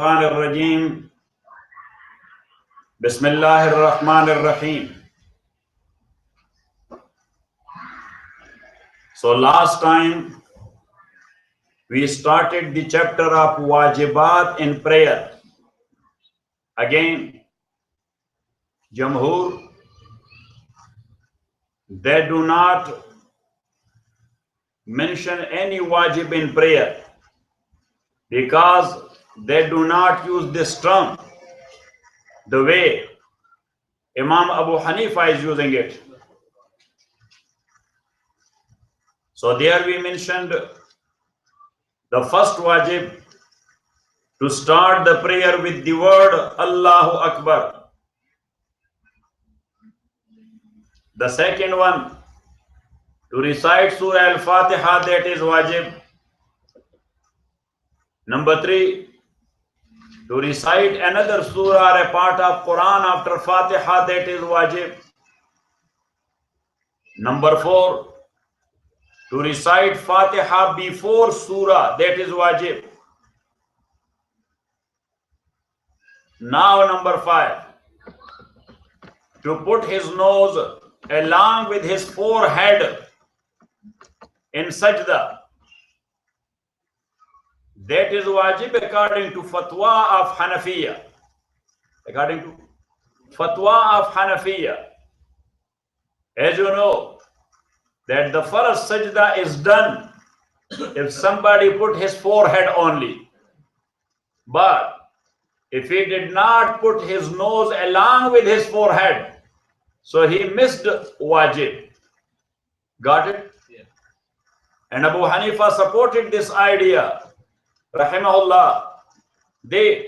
Rajim. Bismillahir Rahmanir Rahim. So last time we started the chapter of wajibat in prayer. Again, Jamhur, they do not mention any wajib in prayer because they do not use this term the way Imam Abu Hanifa is using it. So there we mentioned the first wajib to start the prayer with the word Allahu Akbar. The second one, to recite Surah Al-Fatiha, that is wajib. Number 3, to recite another surah or a part of Quran after Fatiha, that is wajib. Number 4, to recite Fatiha before surah, that is wajib. Now number 5, to put his nose along with his forehead in sajda, that is wajib according to fatwa of Hanafiya. According to fatwa of Hanafiya, as you know, that the first sajda is done if somebody put his forehead only. But if he did not put his nose along with his forehead, so he missed wajib. Got it? Yeah. And Abu Hanifa supported this idea, rahimahullah, that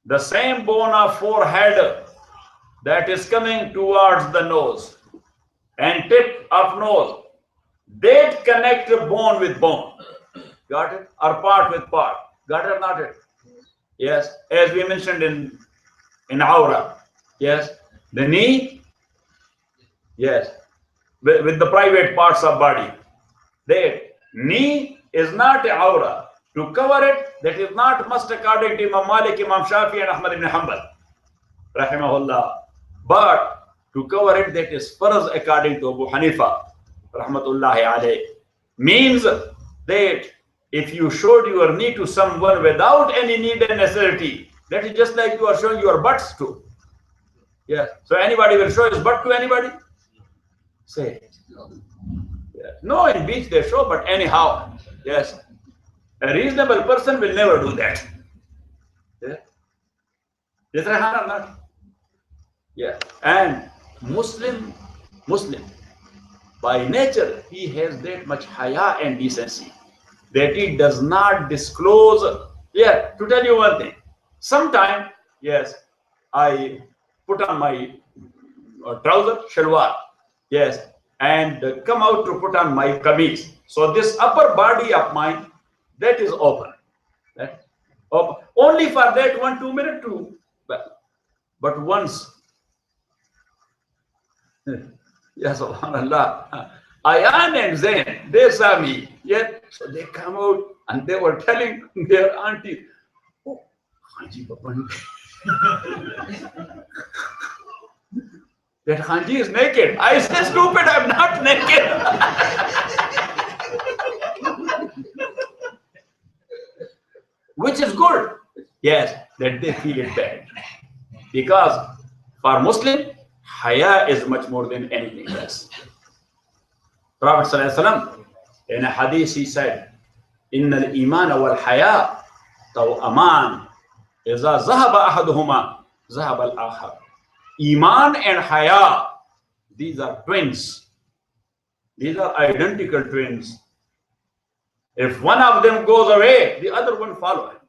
the same bone of forehead that is coming towards the nose and tip of nose, that connect bone with bone. Got it? Or part with part. Got it or not it? Yes. As we mentioned in aura. Yes. The knee. Yes. With the private parts of body. The knee is not aura. To cover it, that is not must according to Imam Malik, Imam Shafi and Ahmad ibn Hanbal, rahimahullah. But to cover it, that is farz according to Abu Hanifa, rahmatullahi alayh. Means that if you showed your knee to someone without any need and necessity, that is just like you are showing your butts to. Yes. So anybody will show his butt to anybody? Say. Yes. No, in beach they show, but anyhow, yes. A reasonable person will never do that. Yeah. Is that or not? Yeah. And Muslim, by nature, he has that much haya and decency that he does not disclose. Yeah, to tell you one thing, sometime, yes, I put on my trouser, shalwar, yes, and come out to put on my kameez. So this upper body of mine, that is open. That, open. Only for that 1-2 minutes too. But once, yes, subhanallah, Ayan and Zain, they saw me. Yet, so they come out and they were telling their auntie, oh, Haji Baban. That Haji is naked. I said, stupid, I'm not naked. Which is good. Yes, that they feel it bad. Because for Muslim, haya is much more than anything else. Prophet ﷺ, in a hadith, he said, Inna al-iman wal-haya taw'aman iza zahaba ahaduhuma zahaba al-akhar. Iman and haya, these are twins. These are identical twins. If one of them goes away, the other one follows him.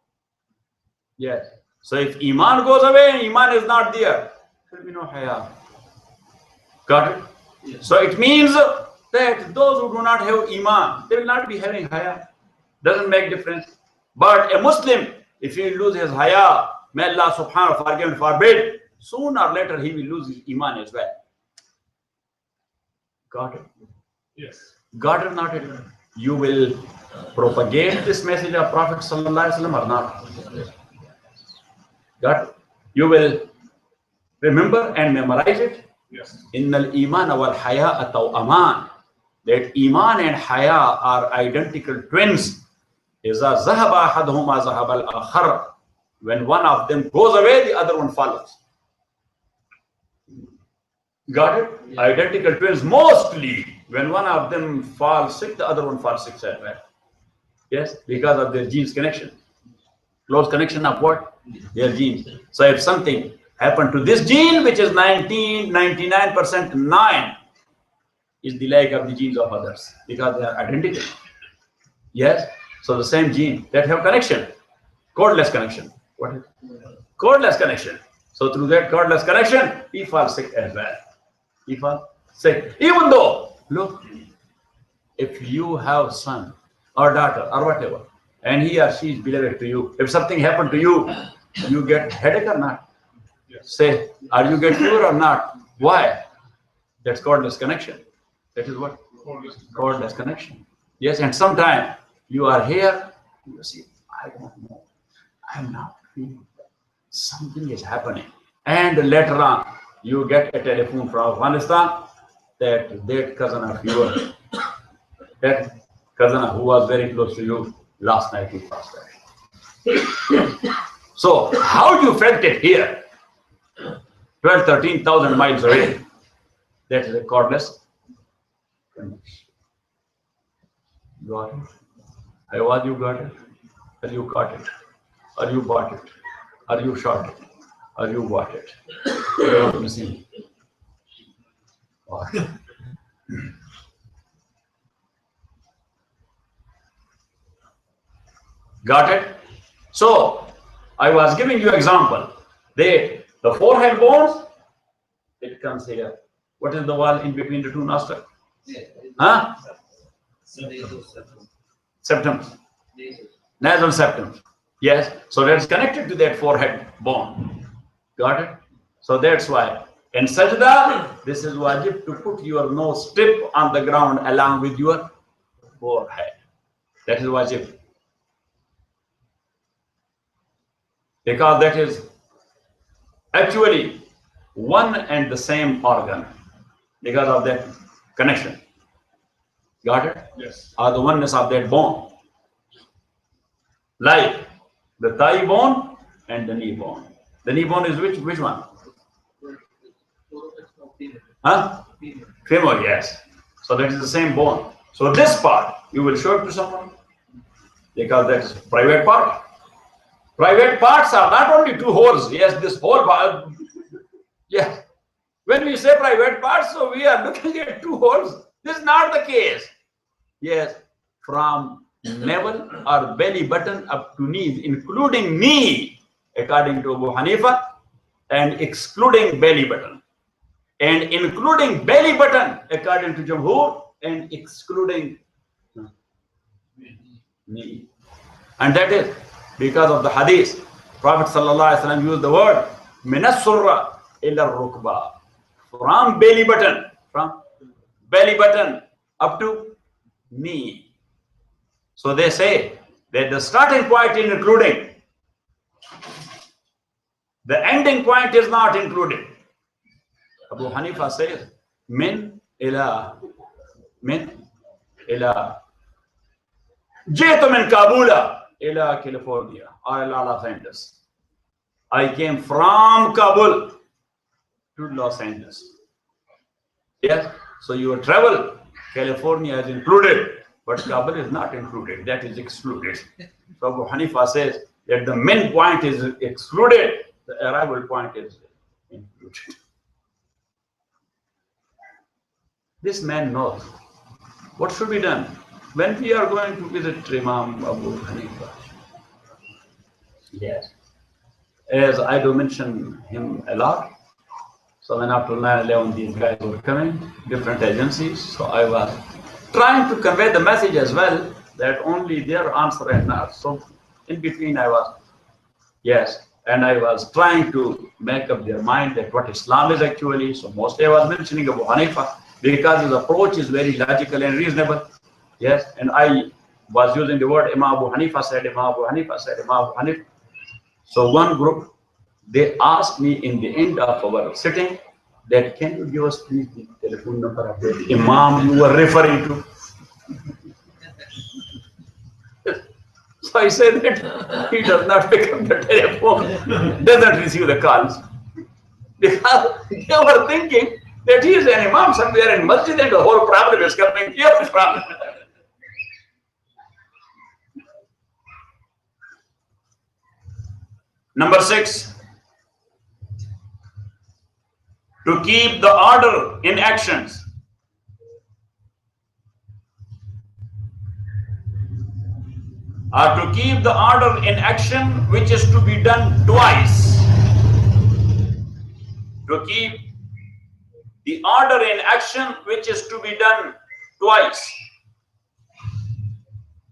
Yes. So if iman goes away, iman is not there, there will be no haya. Got it? Yes. So it means that those who do not have iman, they will not be having haya. Doesn't make difference. But a Muslim, if he lose his haya, may Allah subhanahu wa ta'ala forbid, sooner or later he will lose his iman as well. Got it? Yes. Got it or not? you will propagate this message of Prophet sallallahu alaihi wasallam or not? Got it? You will remember and memorize it. Yes. Innal iman wal haya aman. That iman and haya are identical twins. Iza zahaba ahaduhuma zahaba al-akhar. When one of them goes away, the other one follows. Got it? Yeah. Identical twins mostly. When one of them falls sick, the other one falls sick as well. Yes, because of their genes connection. Close connection of what? Their genes. So if something happened to this gene, which is 99% 9, is the lack of the genes of others, because they are identical. Yes? So the same gene that have connection. Cordless connection. What is it? Cordless connection. So through that cordless connection, he falls sick as well. He falls sick. Even though, look, if you have son or daughter or whatever, and he or she is beloved to you, if something happened to you, you get headache or not? Yes. Say, are you get fever or not? Why? That's cordless connection. That is what? Cordless connection. Yes, and sometimes you are here, you see, I don't know, I'm not feeling well. Something is happening. And later on, you get a telephone from Afghanistan that cousin of yours, that cousin who was very close to you, last night he passed away. So, how you felt it here? 12, 13,000 miles away. That is a cordless connection. Got it? I was you got it? Or you caught it? Or you bought it? Or you shot it? Or you bought it? You are missing. Got it? So, I was giving you example. The forehead bones, it comes here. What is the wall in between the two nostrils? Huh? Septum. Nasal septum. Yes. So that's connected to that forehead bone. Got it? So that's why in sajda, this is wajib to put your nose tip on the ground along with your forehead. That is wajib. Because that is actually one and the same organ because of that connection. Got it? Yes. Or the oneness of that bone. Like the thigh bone and the knee bone. The knee bone is which one? Huh? Femur, yes. So that is the same bone. So this part, you will show it to someone because that is private part. Private parts are not only two holes. Yes, this whole part. Yes. When we say private parts, so we are looking at two holes. This is not the case. Yes, from navel or belly button up to knees, including knee, according to Abu Hanifa, and excluding belly button. And including belly button, according to Jamhur, and excluding knee. And that is because of the hadith. Prophet ﷺ used the word minas surra ila rukba, from belly button up to knee. So they say that the starting point is including, the ending point is not included. Abu Hanifa says min ila jitu min Kabula ila California or Los Angeles. I came from Kabul to Los Angeles. Yes, so your travel, California is included, but Kabul is not included. That is excluded. So Abu Hanifa says that the main point is excluded, the arrival point is included. This man knows what should be done when we are going to visit Imam Abu Hanifa. Yes, as I do mention him a lot. So when after 9/11 these guys were coming, different agencies, so I was trying to convey the message as well, that only their answer and not. So in between I was, yes, and I was trying to make up their mind that what Islam is actually. So mostly I was mentioning Abu Hanifa because his approach is very logical and reasonable. Yes, and I was using the word Imam Abu Hanifa said, Imam Abu Hanifa said, Imam Abu Hanifa. So one group, they asked me in the end of our sitting that, can you give us please the telephone number of the Imam you were referring to? So I said that he does not pick up the telephone, doesn't receive the calls. Because they were thinking that he is an Imam somewhere in Masjid and the whole problem is coming here. Problem. Number 6, to keep the order in actions. Or to keep the order in action which is to be done twice. To keep the order in action which is to be done twice.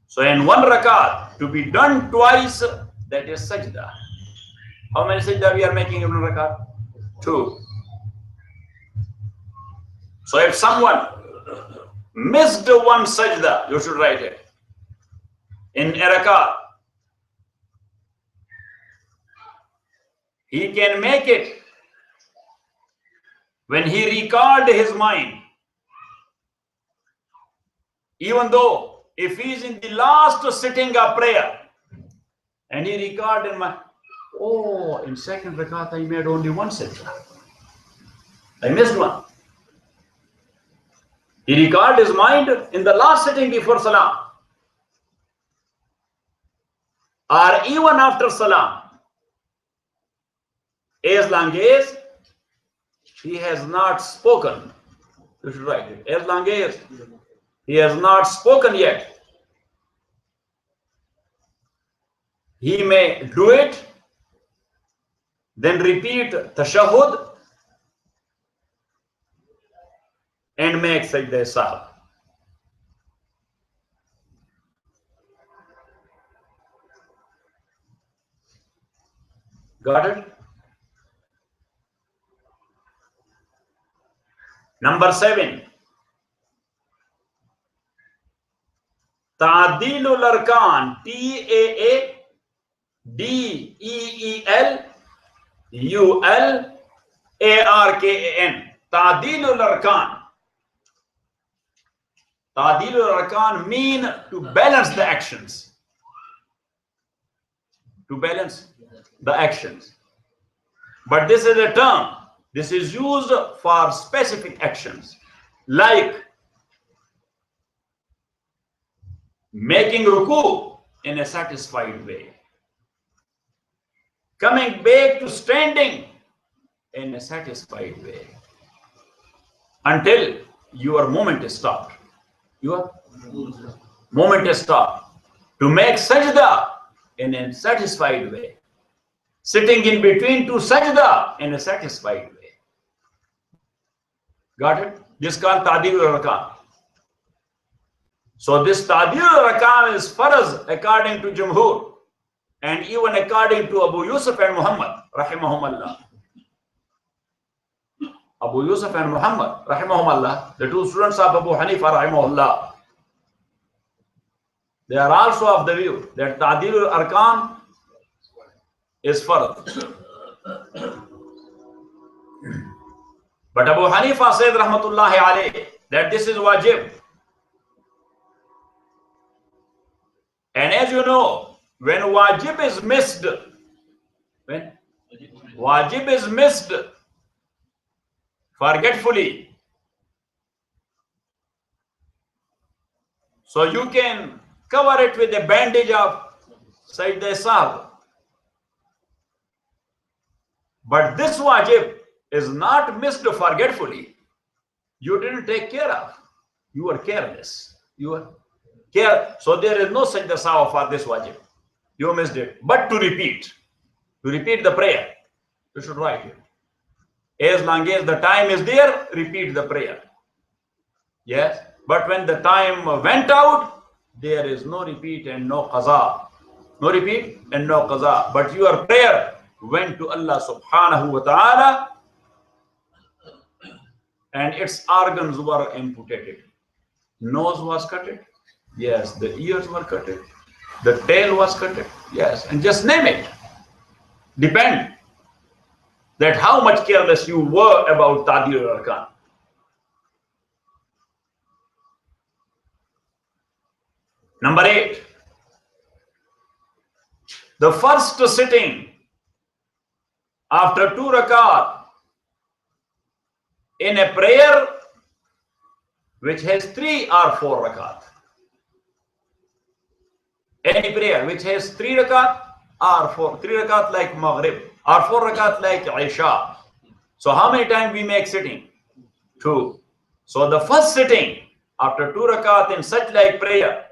So in one rakat, to be done twice, that is sajda. How many sajda we are making in one rakat? 2. So if someone missed one sajda, you should write it. In a rakat, he can make it when he recalled his mind. Even though if he is in the last sitting of prayer and he recalled in mind, oh, in second rakat I made only one sajda. I missed one. He recalled his mind in the last sitting before salam. Or even after salam. As long as he has not spoken, you should write it. As long as he has not spoken yet, he may do it, then repeat tashahhud and make sajda sahw. Got it? Number 7, Ta'dilul Arkan, Ta'deelul-Arkan, Ta'dilul Arkan. Ta'dilul Arkan mean to balance the actions. To balance the actions. But this is a term. This is used for specific actions, like making ruku in a satisfied way, coming back to standing in a satisfied way, until your moment is stopped. Your moment is stopped. To make sajda in a satisfied way, sitting in between two sajda in a satisfied way. Got it? This is called Ta'dilul Arkan. So this Ta'dilul Arkan is farz according to Jumhur and even according to Abu Yusuf and Muhammad rahimahumallah. Abu Yusuf and Muhammad rahimahumallah, the two students of Abu Hanifa rahimahullah, they are also of the view that Ta'dilul Arkan is farz. But Abu Hanifa said rahmatullahi alayhi that this is wajib. And as you know, when wajib is missed, forgetfully, so you can cover it with a bandage of sajda sahw. But this wajib is not missed forgetfully. You didn't take care of. You were careless. So there is no sajda sahw for this wajib. You missed it. But to repeat the prayer, you should write it. As long as the time is there, repeat the prayer. Yes. But when the time went out, there is no repeat and no qaza. No repeat and no qaza. But your prayer went to Allah subhanahu wa ta'ala and its organs were amputated. Nose was cut. Yes, the ears were cut. The tail was cut. Yes, and just name it. Depend that how much careless you were about Tadir Arkan. Number 8. The first sitting after 2 rakat in a prayer which has 3 or 4 rakat. Any prayer which has 3 rakat or 4, 3 rakat like Maghrib or 4 rakat like Isha. So how many times we make sitting? 2. So the first sitting after 2 rakat in such like prayer,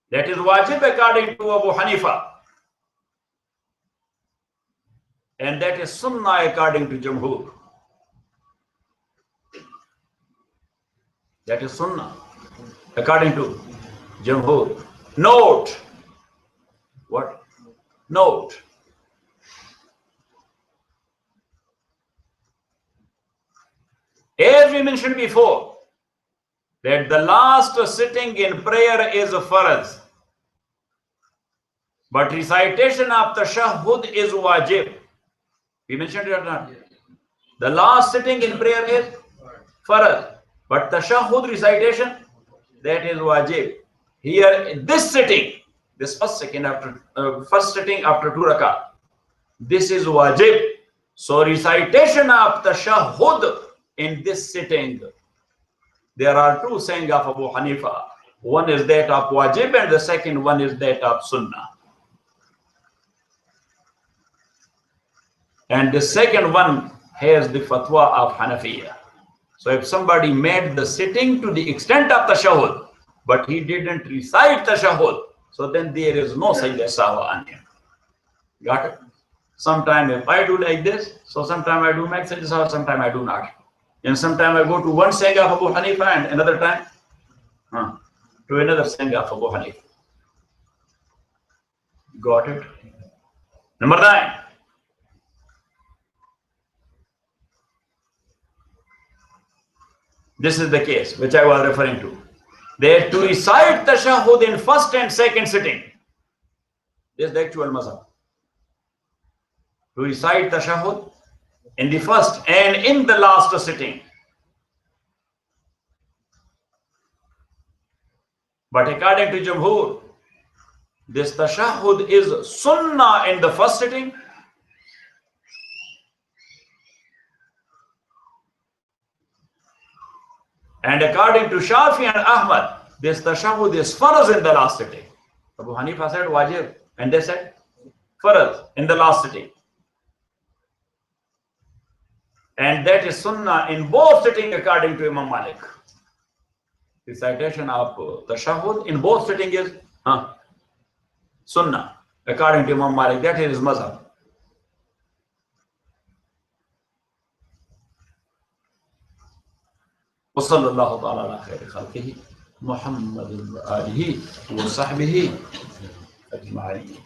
that is wajib according to Abu Hanifa, and that is sunnah according to Jamhur. That is sunnah according to Jamhur. Note. What? Note. As we mentioned before, that the last sitting in prayer is a farz, but recitation of tashahhud is wajib. We mentioned it or not? The last sitting in prayer is farz, but tashahhud recitation, that is wajib. Here, this sitting, this first sitting after 2 rakat, this is wajib. So recitation of tashahhud in this sitting, there are 2 sayings of Abu Hanifa. One is that of wajib and the second one is that of sunnah. And the second one has the fatwa of Hanafiya. So if somebody made the sitting to the extent of tashahhud, but he didn't recite tashahhud, so then there is no sajda sahwa on him. Got it? Sometime if I do like this, so sometime I do make sajda sahwa, sometime I do not. And sometime I go to one saying of Abu Hanifa and another time to another saying of Abu Hanifa. Got it? Number 9. This is the case which I was referring to. They to recite tashahhud in first and second sitting. This is the actual mazhab. To recite tashahhud in the first and in the last sitting. But according to Jamhur, this tashahhud is sunnah in the first sitting and according to Shafi and Ahmad, this tashahhud is farz in the last sitting. Abu Hanifa said wajib and they said farz in the last sitting. And that is sunnah in both sitting according to Imam Malik. Recitation of tashahhud in both sitting is sunnah according to Imam Malik. That is his mazhab. وصلى الله تعالى على خير خلقه محمد وآله وصحبه أجمعين.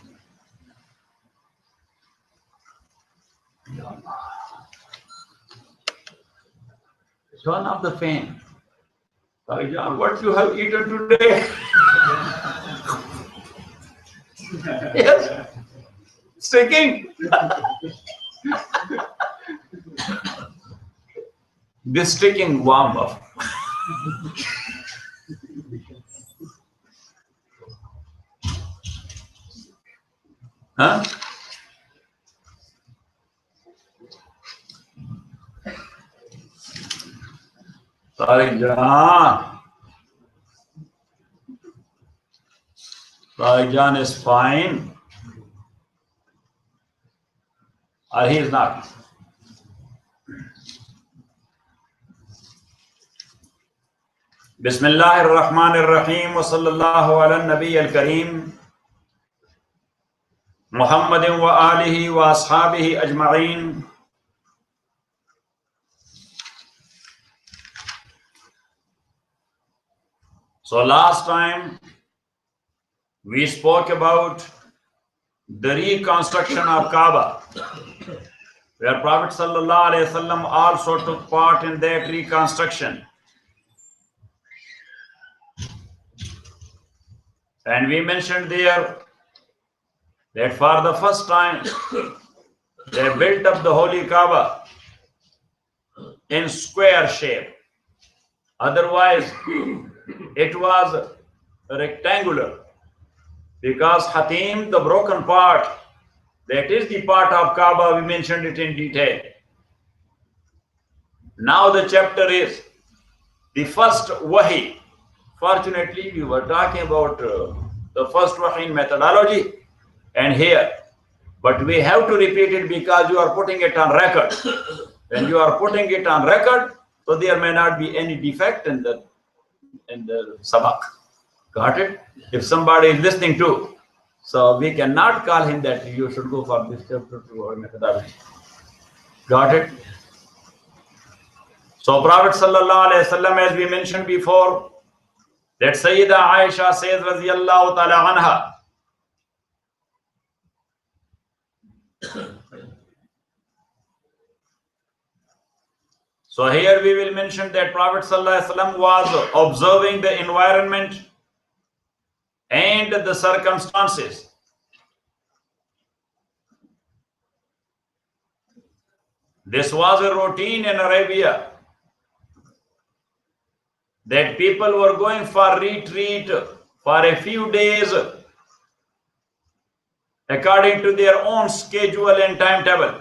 Turn off the fan. John, what you have eaten today? Yes, sticking. This sticking warm up. Huh? Sorry, John. Sorry, John is fine. Or he is not. Bismillah ar-Rahman ar-Rahim wa sallallahu ala nabi al-Kareem Muhammadin wa alihi wa ashabihi ajma'een. So last time we spoke about the reconstruction of Kaaba, where Prophet sallallahu alaihi wasallam also took part in that reconstruction. And we mentioned there that for the first time they built up the Holy Kaaba in square shape. Otherwise, it was rectangular. Because Hatim, the broken part, that is the part of Kaaba, we mentioned it in detail. Now the chapter is the first wahi. Fortunately, we were talking about the first wahi in methodology and here. But we have to repeat it because you are putting it on record. When you are putting it on record, so there may not be any defect in the sabak. Got it? If somebody is listening to, so we cannot call him that you should go for this chapter to our methodology. Got it? So Prophet sallallahu alaihi wasallam, as we mentioned before, that Sayyida Aisha says radiyallahu ta'ala anha, so here we will mention that Prophet sallallahu alaihi wasallam was observing the environment and the circumstances. This was a routine in Arabia that people were going for retreat for a few days according to their own schedule and timetable.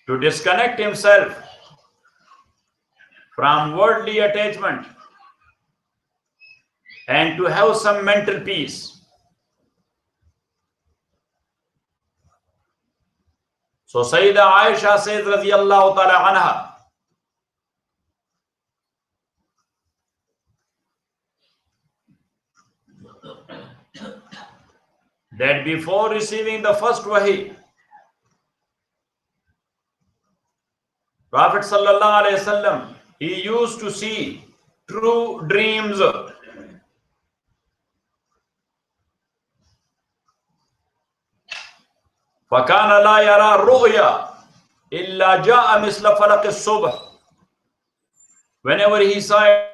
To disconnect himself from worldly attachment and to have some mental peace. So Sayyida Aisha says radiyallahu ta'ala anha, that before receiving the first wahi, Prophet sallallahu alaihi wasallam, he used to see true dreams. فَكَانَ لَا يَرَى الرُّؤْيَا إِلَّا جَاءَ مِثْلَ فَلَقِ الصُّبْحِ. Whenever he saw